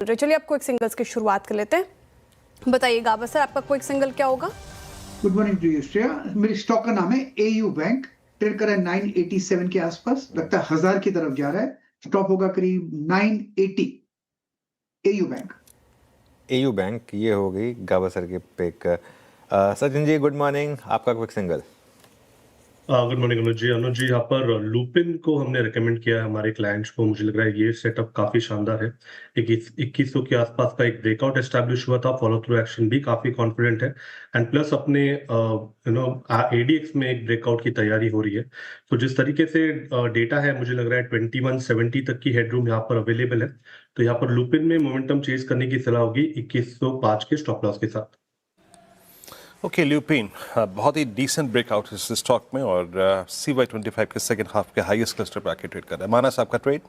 रहे। चलिए आपको एक सिंगल्स की शुरुआत कर लेते हैं। बताइएगा बस सर, आपका क्विक सिंगल क्या होगा? Good morning to you Shreya. मेरे स्टॉक का नाम है एयू बैंक, ट्रेड कर रहा है 987 के आसपास, लगता है 1000 की तरफ जा रहा है। स्टॉप होगा करीब 980। एयू बैंक ये हो गई गावस्कर की pick. Sachin ji good morning, आपका क्विक सिंगल। गुड मॉर्निंग अनुज जी, यहाँ पर लुपिन को हमने रेकमेंड किया है हमारे क्लाइंट्स को। मुझे लग रहा है ये सेटअप काफी शानदार है। 2100 के आसपास का एक ब्रेकआउट एस्टैब्लिश हुआ था, फॉलो थ्रू एक्शन भी काफी कॉन्फिडेंट है, एंड प्लस अपने एडीएक्स में एक ब्रेकआउट की तैयारी हो रही है। तो जिस तरीके से डेटा है, मुझे लग रहा है 2170 तक की हेडरूम यहाँ पर अवेलेबल है। तो यहाँ पर लुपिन में मोमेंटम चेज करने की सलाह होगी 2105 के स्टॉप लॉस के साथ। ओके ल्यूपिन बहुत ही डिसेंट ब्रेकआउट है इस स्टॉक में, और CY25 के सेकंड हाफ के हाईएस्ट क्लस्टर पे आके ट्रेड कर रहा है। मानस आपका ट्रेड?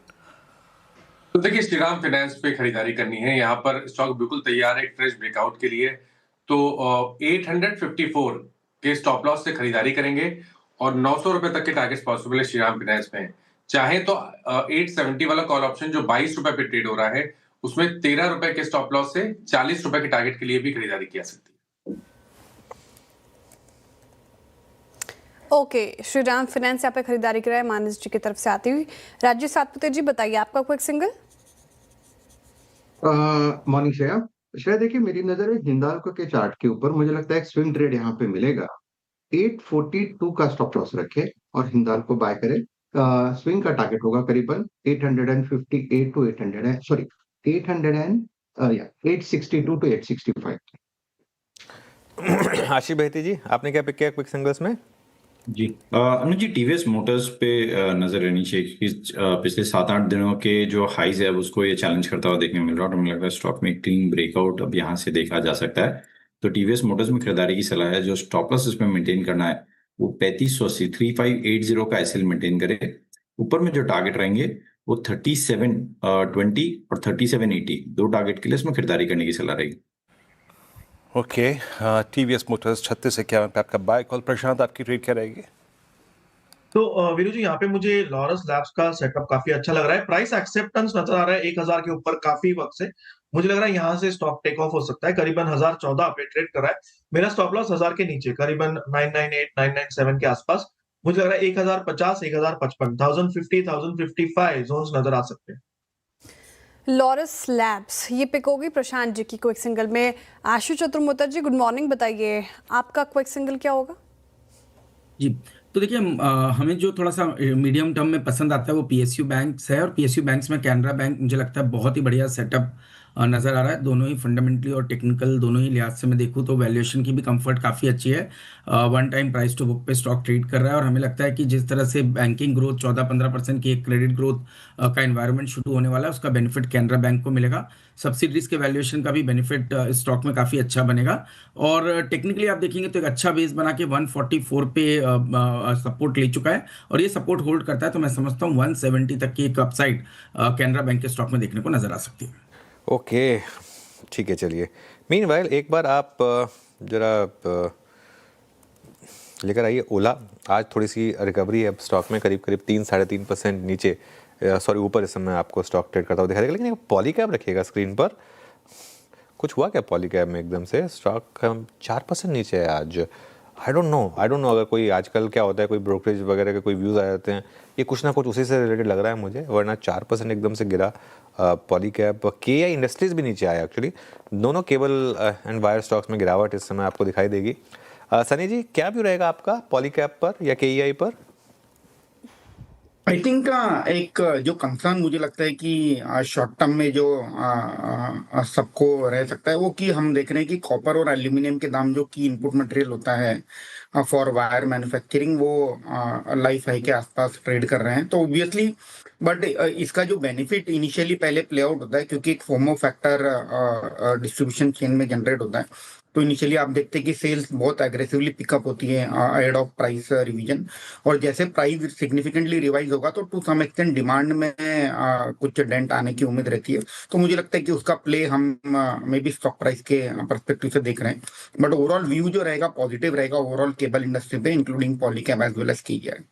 तो देखिए, श्रीराम फाइनेंस पे खरीदारी करनी है। यहाँ पर स्टॉक बिल्कुल तैयार है एक फ्रेश ब्रेकआउट के लिए। तो 854 के स्टॉप लॉस से खरीदारी करेंगे और 900 रुपए तक के टारगेट्स पॉसिबल है श्रीराम फाइनेंस में। चाहे तो 870 वाला कॉल ऑप्शन जो 22 रुपए पे ट्रेड हो रहा है, उसमें 13 रुपए के स्टॉप लॉस से 40 रुपए के टारगेट के लिए भी खरीदारी की जा सकती है। ओके, श्रीराम फाइनेंस यहाँ पे खरीदारी कर रहा है मानस जी की तरफ से आती हुई। राजेश सातपुते जी बताइए आपका quick single. Morning Shreya. Shreya देखिए, मेरी नजर है हिंदाल्को के चार्ट के ऊपर, मुझे लगता है एक स्विंग ट्रेड यहाँ पे मिलेगा। 842 का स्टॉप लॉस रखे और हिंदाल्को बाय करे। स्विंग का टारगेट होगा करीबन 858 टू 800 सॉरी 862 टू 865। आशीष बहती जी, आपने क्या पिक किया क्विक सिंगल्स में? जी अनुज जी, टीवीएस मोटर्स पे नजर रहनी चाहिए, क्योंकि पिछले 7-8 दिनों के जो हाइज है उसको ये चैलेंज करता हुआ देखने को मिल रहा है, और मुझे लग रहा है स्टॉक में एक क्लीन ब्रेकआउट अब यहाँ से देखा जा सकता है। तो टीवीएस मोटर्स में खरीदारी की सलाह है। जो स्टॉप लॉस इसमें मेंटेन करना है वो 3580 3580 का एसएल मेंटेन करे। ऊपर में जो टारगेट रहेंगे वो 3720 और 3780, दो टारगेट के लिए इसमें खरीदारी करने की सलाह रहेगी। ओके, टीवीएस मोटर्स 3651 पे आपका बाय कॉल। प्रशांत आपकी ट्रेड क्या रहेगी? तो वीरू जी, यहाँ पे मुझे लॉरस लैब्स का सेटअप काफी अच्छा लग रहा है। प्राइस एक्सेप्टेंस नजर आ रहा है 1000 के ऊपर काफी वक्त से। मुझे लग रहा है यहाँ से स्टॉक टेक ऑफ हो सकता है। करीबन 1014 पे ट्रेड कर रहा है। मेरा स्टॉप लॉस 1000 के नीचे करीबन 998 997 के आसपास। मुझे लग रहा है 1050 1055 1050 1055 जोन्स नजर आ सकते हैं। लॉरस लैब्स ये पिक होगी प्रशांत जी की क्विक सिंगल में। आशु चतुर्मुतर जी गुड मॉर्निंग, बताइए आपका क्विक सिंगल क्या होगा? जी, तो देखिए हमें जो थोड़ा सा मीडियम टर्म में पसंद आता है वो पीएसयू बैंक्स है, और पीएसयू बैंक्स में कैनरा बैंक मुझे लगता है बहुत ही बढ़िया सेटअप नज़र आ रहा है। दोनों ही फंडामेंटली और टेक्निकल दोनों ही लिहाज से मैं देखूँ तो वैल्यूएशन की भी कंफर्ट काफ़ी अच्छी है। One time price to book पे स्टॉक ट्रेड कर रहा है, और हमें लगता है कि जिस तरह से बैंकिंग ग्रोथ 14-15% की एक क्रेडिट ग्रोथ का एनवायरनमेंट शुरू होने वाला है, उसका बेनिफिट कैनरा बैंक को मिलेगा। सब्सिडीज के वैल्यूएशन का भी बेनिफिट स्टॉक में काफ़ी अच्छा बनेगा। और टेक्निकली आप देखेंगे तो एक अच्छा बेस बना के 144 पे सपोर्ट ले चुका है, और ये सपोर्ट होल्ड करता है तो मैं समझता हूँ 170 तक की एक अपसाइड कैनरा बैंक के स्टॉक में देखने को नजर आ सकती है। ओके ठीक है, चलिए मीनवाइल एक बार आप जरा लेकर आइए ओला। आज थोड़ी सी रिकवरी है स्टॉक में, करीब 3-3.5% नीचे सॉरी ऊपर इस समय आपको स्टॉक ट्रेड करता हुआ दिखाई देगा। लेकिन एक पॉलीकैब रखिएगा स्क्रीन पर। कुछ हुआ क्या पॉलीकैब में? एकदम से स्टॉक 4% नीचे है आज। आई डोंट नो अगर कोई आजकल क्या होता है, कोई ब्रोकरेज वगैरह के कोई व्यूज़ आ जाते हैं, ये कुछ ना कुछ उसी से रिलेटेड लग रहा है मुझे, वरना 4% एकदम से गिरा पॉलीकैब। केआई इंडस्ट्रीज भी नीचे आया एक्चुअली। दोनों केबल एंड वायर स्टॉक्स में गिरावट इस समय आपको दिखाई देगी। सनी जी क्या व्यू रहेगा आपका पॉलीकैब पर या केईआई पर? आई थिंक एक जो कंसर्न मुझे लगता है कि शॉर्ट टर्म में जो सबको रह सकता है वो कि हम देख रहे हैं कि कॉपर और एल्यूमिनियम के दाम जो कि इनपुट मटेरियल होता है फॉर वायर मैन्युफैक्चरिंग, वो लाइफ हाई के आसपास ट्रेड कर रहे हैं। तो ऑब्वियसली बट इसका जो बेनिफिट इनिशियली पहले प्ले आउट होता है, क्योंकि एक फोमो फैक्टर डिस्ट्रीब्यूशन चेन में जनरेट होता है। तो इनिशियली आप देखते हैं कि सेल्स बहुत एग्रेसिवली पिकअप होती है अहेड ऑफ प्राइस रिवीजन, और जैसे प्राइस सिग्निफिकेंटली रिवाइज होगा तो टू सम एक्सटेंट डिमांड में कुछ डेंट आने की उम्मीद रहती है। तो मुझे लगता है कि उसका प्ले हम मे बी स्टॉक प्राइस के परस्पेक्टिव से देख रहे हैं। बट ओवरऑल व्यू जो रहेगा पॉजिटिव रहेगा ओवरऑल केबल इंडस्ट्री पे, including Polycab as well as KEI.